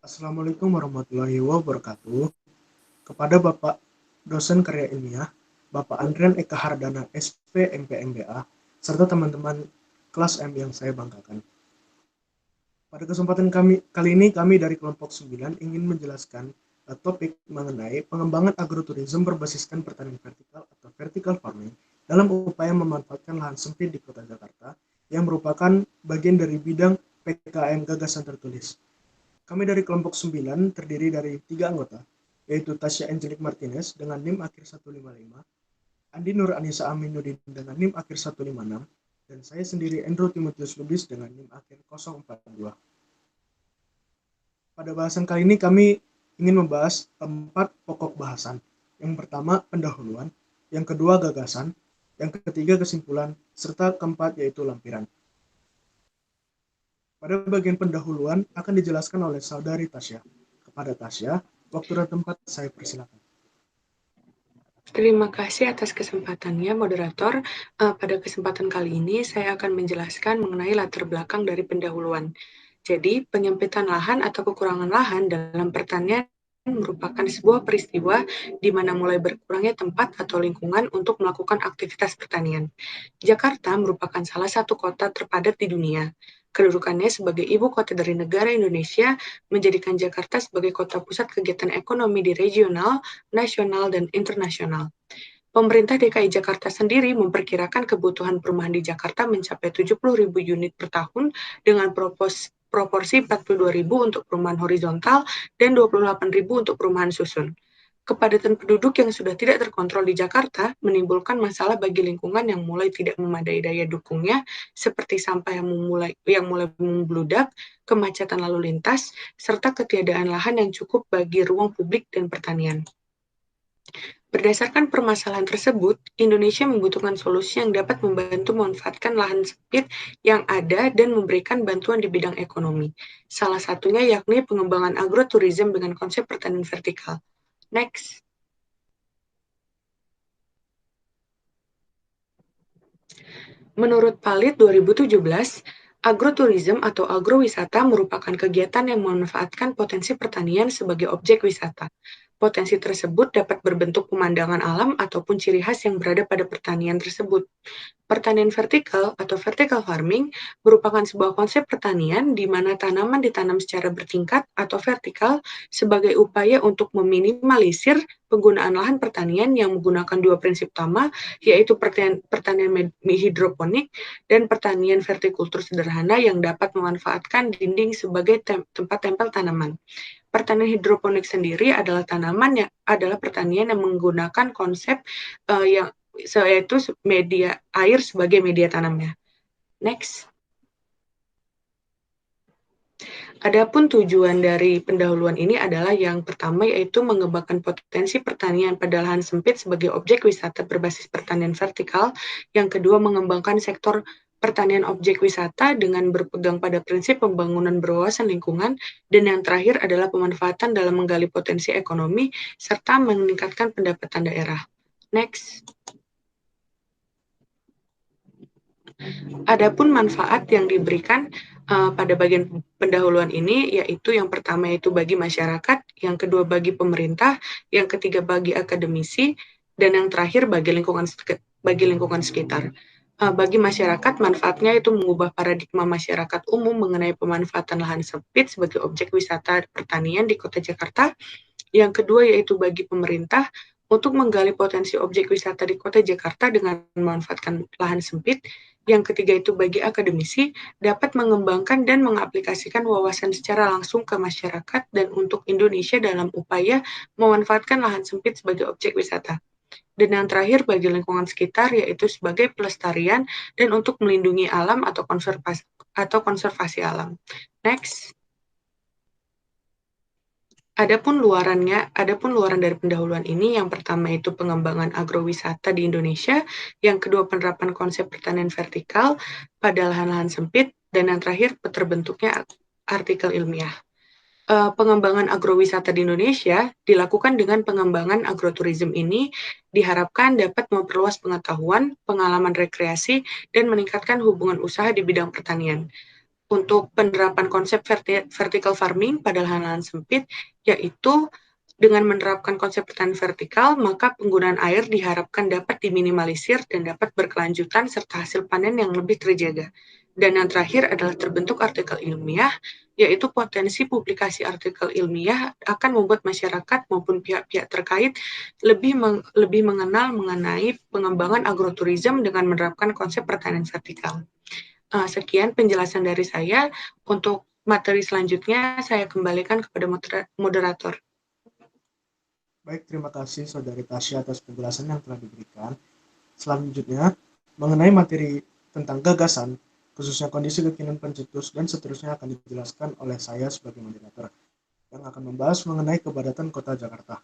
Assalamualaikum warahmatullahi wabarakatuh. Kepada Bapak dosen karya ilmiah, Bapak Andrian Eka Hardana, SP, MP, MBA, serta teman-teman kelas M yang saya banggakan. Pada kesempatan kali ini kami dari kelompok 9 ingin menjelaskan topik mengenai pengembangan agroturism berbasiskan pertanian vertikal atau vertical farming dalam upaya memanfaatkan lahan sempit di Kota Jakarta yang merupakan bagian dari bidang PKM Gagasan Tertulis. Kami dari kelompok 9 terdiri dari 3 anggota, yaitu Tasya Angelic Martinez dengan NIM akhir 155, Andi Nur Anissa Aminuddin dengan NIM akhir 156, dan saya sendiri Andrew Timotius Lubis dengan NIM akhir 042. Pada bahasan kali ini kami ingin membahas 4 pokok bahasan. Yang pertama pendahuluan, yang kedua gagasan, yang ketiga kesimpulan, serta keempat yaitu lampiran. Pada bagian pendahuluan akan dijelaskan oleh saudari Tasya. Kepada Tasya, waktu dan tempat saya persilakan. Terima kasih atas kesempatannya, moderator. Pada kesempatan kali ini, saya akan menjelaskan mengenai latar belakang dari pendahuluan. Jadi, penyempitan lahan atau kekurangan lahan dalam pertanian merupakan sebuah peristiwa di mana mulai berkurangnya tempat atau lingkungan untuk melakukan aktivitas pertanian. Jakarta merupakan salah satu kota terpadat di dunia. Kedudukannya sebagai ibu kota dari negara Indonesia menjadikan Jakarta sebagai kota pusat kegiatan ekonomi di regional, nasional, dan internasional. Pemerintah DKI Jakarta sendiri memperkirakan kebutuhan perumahan di Jakarta mencapai 70.000 unit per tahun dengan proporsi 42.000 untuk perumahan horizontal dan 28.000 untuk perumahan susun. Kepadatan penduduk yang sudah tidak terkontrol di Jakarta menimbulkan masalah bagi lingkungan yang mulai tidak memadai daya dukungnya, seperti sampah yang mulai membludak, kemacetan lalu lintas, serta ketiadaan lahan yang cukup bagi ruang publik dan pertanian. Berdasarkan permasalahan tersebut, Indonesia membutuhkan solusi yang dapat membantu memanfaatkan lahan sempit yang ada dan memberikan bantuan di bidang ekonomi. Salah satunya yakni pengembangan agroturism dengan konsep pertanian vertikal. Next. Menurut Palit 2017, agroturism atau agrowisata merupakan kegiatan yang memanfaatkan potensi pertanian sebagai objek wisata. Potensi tersebut dapat berbentuk pemandangan alam ataupun ciri khas yang berada pada pertanian tersebut. Pertanian vertikal atau vertical farming merupakan sebuah konsep pertanian di mana tanaman ditanam secara bertingkat atau vertikal sebagai upaya untuk meminimalisir penggunaan lahan pertanian yang menggunakan dua prinsip utama, yaitu pertanian hidroponik dan pertanian vertikultur sederhana yang dapat memanfaatkan dinding sebagai tempat tempel tanaman. Pertanian hidroponik sendiri adalah adalah pertanian yang menggunakan konsep yaitu media air sebagai media tanamnya. Next. Adapun tujuan dari pendahuluan ini adalah yang pertama yaitu mengembangkan potensi pertanian pada lahan sempit sebagai objek wisata berbasis pertanian vertikal. Yang kedua, mengembangkan sektor pertanian objek wisata dengan berpegang pada prinsip pembangunan berwawasan lingkungan, dan yang terakhir adalah pemanfaatan dalam menggali potensi ekonomi serta meningkatkan pendapatan daerah. Next. Adapun manfaat yang diberikan pada bagian pendahuluan ini yaitu yang pertama yaitu bagi masyarakat, yang kedua bagi pemerintah, yang ketiga bagi akademisi, dan yang terakhir bagi lingkungan sekitar. Bagi masyarakat, manfaatnya itu mengubah paradigma masyarakat umum mengenai pemanfaatan lahan sempit sebagai objek wisata pertanian di Kota Jakarta. Yang kedua yaitu bagi pemerintah untuk menggali potensi objek wisata di Kota Jakarta dengan memanfaatkan lahan sempit. Yang ketiga itu bagi akademisi dapat mengembangkan dan mengaplikasikan wawasan secara langsung ke masyarakat dan untuk Indonesia dalam upaya memanfaatkan lahan sempit sebagai objek wisata. Dan yang terakhir bagi lingkungan sekitar yaitu sebagai pelestarian dan untuk melindungi alam atau konservasi alam. Next. Adapun luaran dari pendahuluan ini, yang pertama itu pengembangan agrowisata di Indonesia, yang kedua penerapan konsep pertanian vertikal pada lahan-lahan sempit, dan yang terakhir terbentuknya artikel ilmiah. Pengembangan agrowisata di Indonesia dilakukan dengan pengembangan agroturism ini diharapkan dapat memperluas pengetahuan, pengalaman rekreasi, dan meningkatkan hubungan usaha di bidang pertanian. untuk penerapan konsep vertical farming pada lahan-lahan sempit, yaitu dengan menerapkan konsep pertanian vertikal, maka penggunaan air diharapkan dapat diminimalisir dan dapat berkelanjutan serta hasil panen yang lebih terjaga. Dan yang terakhir adalah terbentuk artikel ilmiah, yaitu potensi publikasi artikel ilmiah akan membuat masyarakat maupun pihak-pihak terkait lebih mengenal mengenai pengembangan agroturism dengan menerapkan konsep pertanian vertikal. Sekian penjelasan dari saya. Untuk materi selanjutnya, saya kembalikan kepada moderator. Baik, terima kasih Saudari Tasya atas penjelasan yang telah diberikan. Selanjutnya, mengenai materi tentang gagasan, khususnya kondisi kekinian pencetus dan seterusnya akan dijelaskan oleh saya sebagai moderator yang akan membahas mengenai kepadatan kota Jakarta.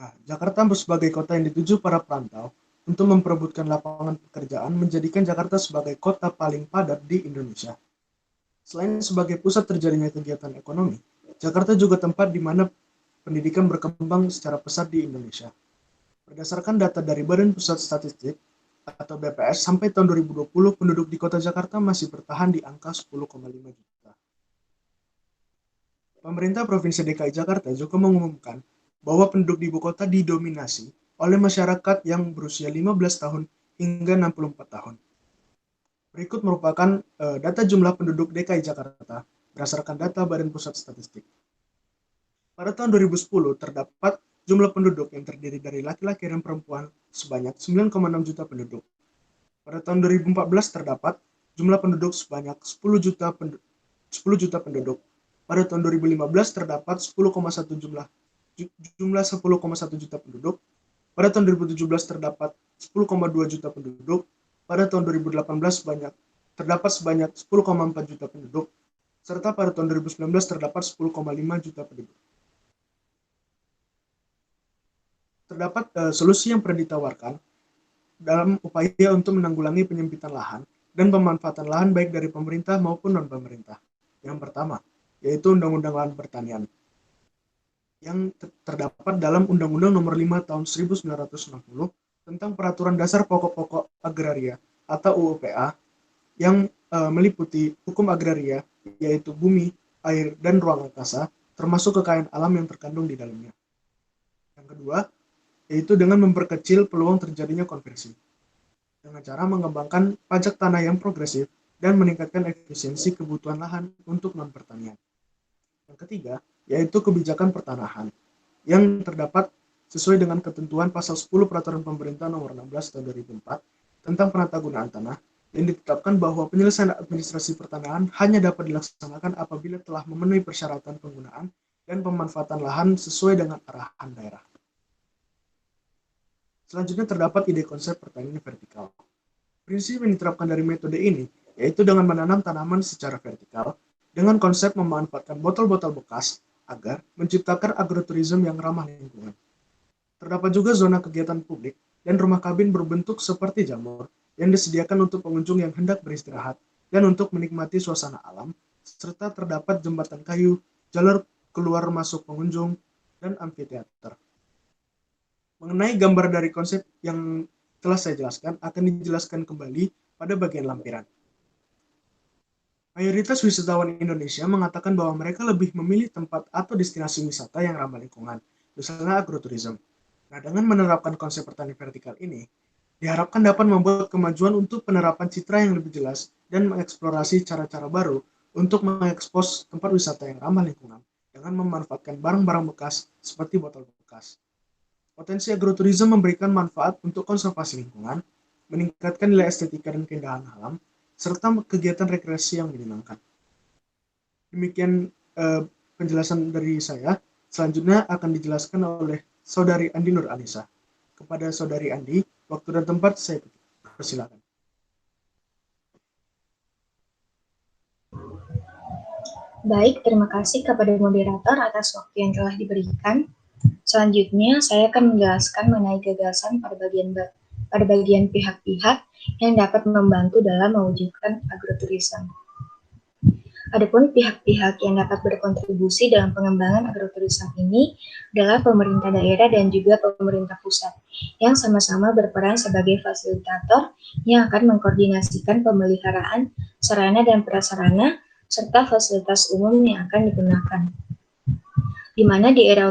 Nah, Jakarta sebagai kota yang dituju para perantau untuk memperebutkan lapangan pekerjaan menjadikan Jakarta sebagai kota paling padat di Indonesia. Selain sebagai pusat terjadinya kegiatan ekonomi, Jakarta juga tempat di mana pendidikan berkembang secara pesat di Indonesia. Berdasarkan data dari Badan Pusat Statistik atau BPS, sampai tahun 2020 penduduk di kota Jakarta masih bertahan di angka 10,5 juta. Pemerintah Provinsi DKI Jakarta juga mengumumkan bahwa penduduk di ibu kota didominasi oleh masyarakat yang berusia 15 tahun hingga 64 tahun. Berikut merupakan data jumlah penduduk DKI Jakarta berdasarkan data Badan Pusat Statistik. Pada tahun 2010 terdapat jumlah penduduk yang terdiri dari laki-laki dan perempuan sebanyak 9,6 juta penduduk. Pada tahun 2014 terdapat jumlah penduduk sebanyak 10 juta penduduk. Pada tahun 2015 terdapat 10,1 juta penduduk. Pada tahun 2017 terdapat 10,2 juta penduduk. Pada tahun 2018 terdapat sebanyak 10,4 juta penduduk. Serta pada tahun 2019 terdapat 10,5 juta penduduk. Terdapat solusi yang pernah ditawarkan dalam upaya untuk menanggulangi penyempitan lahan dan pemanfaatan lahan baik dari pemerintah maupun non-pemerintah. Yang pertama, yaitu Undang-Undang Lahan Pertanian yang terdapat dalam Undang-Undang Nomor 5 Tahun 1960 tentang Peraturan Dasar Pokok-Pokok Agraria atau UUPA yang meliputi hukum agraria, yaitu bumi, air, dan ruang angkasa, termasuk kekayaan alam yang terkandung di dalamnya. Yang kedua, yaitu dengan memperkecil peluang terjadinya konversi, dengan cara mengembangkan pajak tanah yang progresif dan meningkatkan efisiensi kebutuhan lahan untuk non-pertanian. Yang ketiga, yaitu kebijakan pertanahan, yang terdapat sesuai dengan ketentuan Pasal 10 Peraturan Pemerintah Nomor 16 Tahun 2004 tentang penatagunaan tanah, yang ditetapkan bahwa penyelesaian administrasi pertanahan hanya dapat dilaksanakan apabila telah memenuhi persyaratan penggunaan dan pemanfaatan lahan sesuai dengan arahan daerah. Selanjutnya terdapat ide konsep pertanian vertikal. Prinsip yang diterapkan dari metode ini yaitu dengan menanam tanaman secara vertikal dengan konsep memanfaatkan botol-botol bekas agar menciptakan agroturism yang ramah lingkungan. Terdapat juga zona kegiatan publik dan rumah kabin berbentuk seperti jamur yang disediakan untuk pengunjung yang hendak beristirahat dan untuk menikmati suasana alam, serta terdapat jembatan kayu, jalur keluar masuk pengunjung, dan amfiteater. Mengenai gambar dari konsep yang telah saya jelaskan akan dijelaskan kembali pada bagian lampiran. Mayoritas wisatawan Indonesia mengatakan bahwa mereka lebih memilih tempat atau destinasi wisata yang ramah lingkungan, misalnya agroturism. Nah, dengan menerapkan konsep pertanian vertikal ini, diharapkan dapat membuat kemajuan untuk penerapan citra yang lebih jelas dan mengeksplorasi cara-cara baru untuk mengekspos tempat wisata yang ramah lingkungan dengan memanfaatkan barang-barang bekas seperti botol bekas. Potensi agroturism memberikan manfaat untuk konservasi lingkungan, meningkatkan nilai estetika dan keindahan alam, serta kegiatan rekreasi yang menyenangkan. Demikian penjelasan dari saya. Selanjutnya akan dijelaskan oleh Saudari Andi Nur Anissa. Kepada Saudari Andi, waktu dan tempat saya persilakan. Baik, terima kasih kepada moderator atas waktu yang telah diberikan. Selanjutnya, saya akan menjelaskan mengenai gagasan pada bagian pihak-pihak yang dapat membantu dalam mewujudkan agroturism. Adapun pihak-pihak yang dapat berkontribusi dalam pengembangan agroturism ini adalah pemerintah daerah dan juga pemerintah pusat, yang sama-sama berperan sebagai fasilitator yang akan mengkoordinasikan pemeliharaan sarana dan prasarana, serta fasilitas umum yang akan digunakan. Di mana di era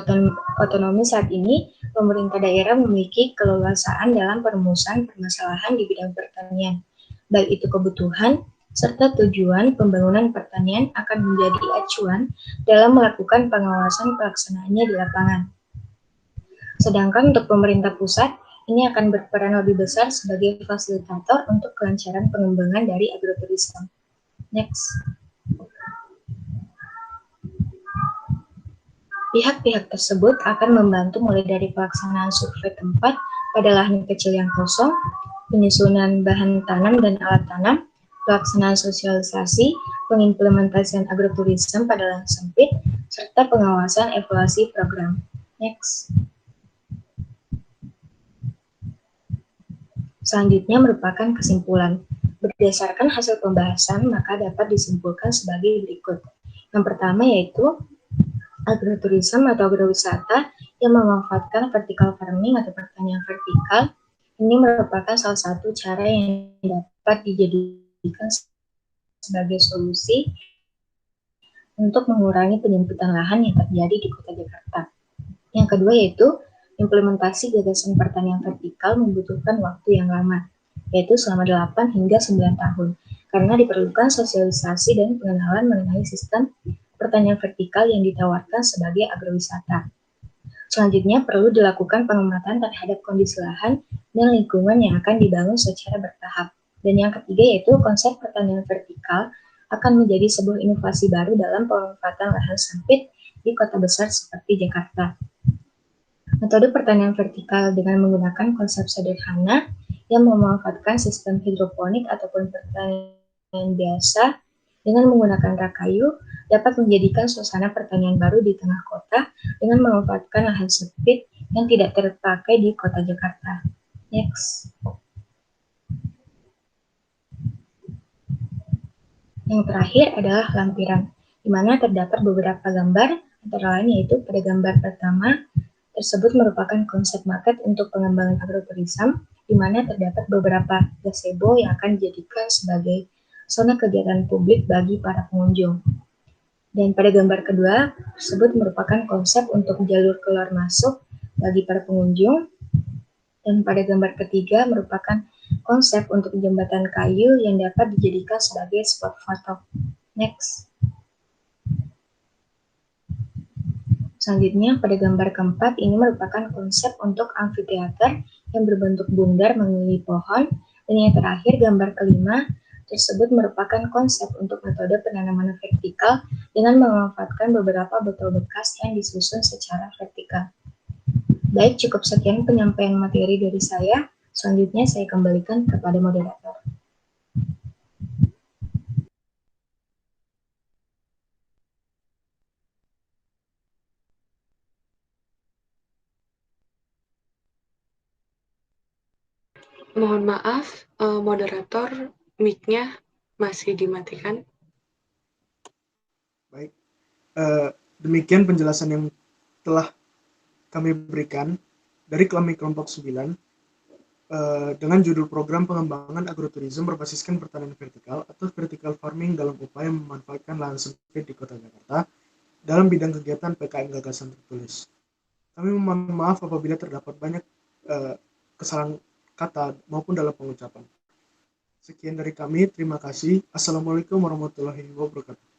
otonomi saat ini, pemerintah daerah memiliki keleluasaan dalam perumusan permasalahan di bidang pertanian, baik itu kebutuhan, serta tujuan pembangunan pertanian akan menjadi acuan dalam melakukan pengawasan pelaksanaannya di lapangan. Sedangkan untuk pemerintah pusat, ini akan berperan lebih besar sebagai fasilitator untuk kelancaran pengembangan dari agroturisme. Next. Pihak-pihak tersebut akan membantu mulai dari pelaksanaan survei tempat pada lahan kecil yang kosong, penyusunan bahan tanam dan alat tanam, pelaksanaan sosialisasi, pengimplementasian agroturisme pada lahan sempit, serta pengawasan evaluasi program. Next. Selanjutnya merupakan kesimpulan. Berdasarkan hasil pembahasan, maka dapat disimpulkan sebagai berikut. Yang pertama yaitu agroturisme atau agrowisata yang memanfaatkan vertical farming atau pertanian vertikal. Ini merupakan salah satu cara yang dapat dijadikan sebagai solusi untuk mengurangi penyempitan lahan yang terjadi di Kota Jakarta. Yang kedua yaitu implementasi gagasan pertanian vertikal membutuhkan waktu yang lama, yaitu selama 8 hingga 9 tahun, karena diperlukan sosialisasi dan pengenalan mengenai sistem pertanian vertikal yang ditawarkan sebagai agrowisata. Selanjutnya perlu dilakukan pengamatan terhadap kondisi lahan dan lingkungan yang akan dibangun secara bertahap. Dan yang ketiga yaitu konsep pertanian vertikal akan menjadi sebuah inovasi baru dalam pemanfaatan lahan sempit di kota besar seperti Jakarta. Metode pertanian vertikal dengan menggunakan konsep sederhana yang memanfaatkan sistem hidroponik ataupun pertanian biasa dengan menggunakan rak kayu dapat menjadikan suasana pertanian baru di tengah kota dengan memanfaatkan lahan sempit yang tidak terpakai di kota Jakarta. Next. Yang terakhir adalah lampiran, di mana terdapat beberapa gambar, antara lain yaitu pada gambar pertama tersebut merupakan konsep market untuk pengembangan agroturisme, di mana terdapat beberapa gazebo yang akan dijadikan sebagai zona kegiatan publik bagi para pengunjung. Dan pada gambar kedua tersebut merupakan konsep untuk jalur keluar masuk bagi para pengunjung. Dan pada gambar ketiga merupakan konsep untuk jembatan kayu yang dapat dijadikan sebagai spot foto. Next. Selanjutnya pada gambar keempat ini merupakan konsep untuk amfiteater yang berbentuk bundar mengelilingi pohon. Dan yang terakhir gambar kelima tersebut merupakan konsep untuk metode penanaman vertikal dengan memanfaatkan beberapa botol bekas yang disusun secara vertikal. Baik, cukup sekian penyampaian materi dari saya. Selanjutnya saya kembalikan kepada moderator. Mohon maaf, moderator, mic-nya masih dimatikan. Baik, demikian penjelasan yang telah kami berikan dari kami kelompok 9 dengan judul program pengembangan agroturisme berbasiskan pertanian vertikal atau vertical farming dalam upaya memanfaatkan lahan sempit di Kota Jakarta dalam bidang kegiatan PKM gagasan tertulis. Kami memohon maaf apabila terdapat banyak kesalahan kata maupun dalam pengucapan. Sekian dari kami, terima kasih. Assalamualaikum warahmatullahi wabarakatuh.